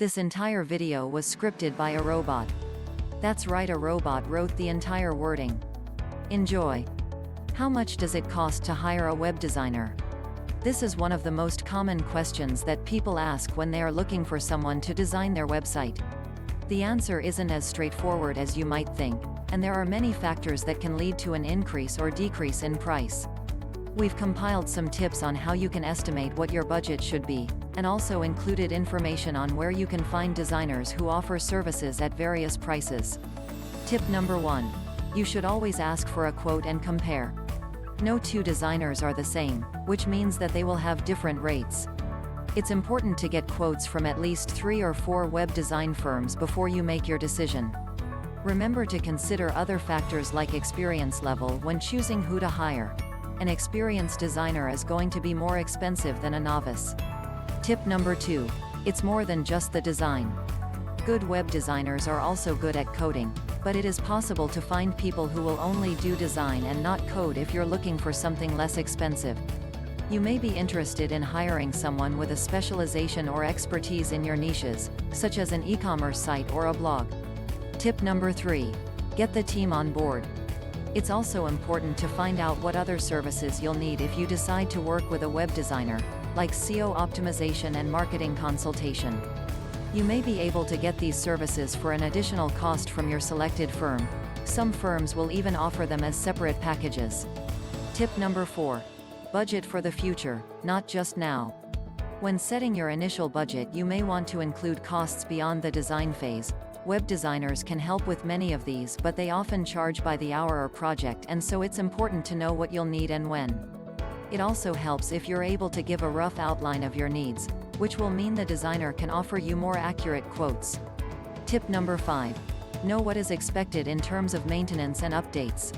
This entire video was scripted by a robot. That's right, a robot wrote the entire wording. Enjoy. How much does it cost to hire a web designer? This is one of the most common questions that people ask when they are looking for someone to design their website. The answer isn't as straightforward as you might think, and there are many factors that can lead to an increase or decrease in price. We've compiled some tips on how you can estimate what your budget should be, and also included information on where you can find designers who offer services at various prices. Tip number 1. You should always ask for a quote and compare. No two designers are the same, which means that they will have different rates. It's important to get quotes from at least 3 or 4 web design firms before you make your decision. Remember to consider other factors like experience level when choosing who to hire. An experienced designer is going to be more expensive than a novice. Tip number 2. It's more than just the design. Good web designers are also good at coding, but it is possible to find people who will only do design and not code if you're looking for something less expensive. You may be interested in hiring someone with a specialization or expertise in your niches, such as an e-commerce site or a blog. Tip number 3. Get the team on board. It's also important to find out what other services you'll need if you decide to work with a web designer, like SEO optimization and marketing consultation. You may be able to get these services for an additional cost from your selected firm. Some firms will even offer them as separate packages. Tip number 4. Budget for the future, not just now. When setting your initial budget, you may want to include costs beyond the design phase. Web designers can help with many of these, but they often charge by the hour or project, and so it's important to know what you'll need and when. It also helps if you're able to give a rough outline of your needs, which will mean the designer can offer you more accurate quotes. Tip number 5. Know what is expected in terms of maintenance and updates.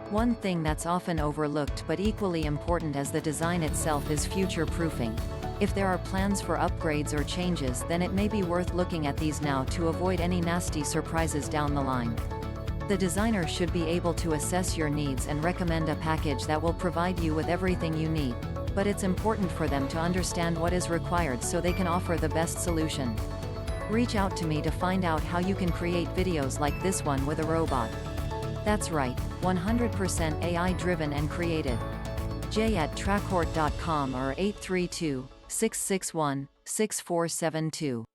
One thing that's often overlooked but equally important as the design itself is future-proofing. If there are plans for upgrades or changes, then it may be worth looking at these now to avoid any nasty surprises down the line. The designer should be able to assess your needs and recommend a package that will provide you with everything you need, but it's important for them to understand what is required so they can offer the best solution. Reach out to me to find out how you can create videos like this one with a robot. That's right, 100% AI-driven and created. j@trackhort.com or 832-661-6472.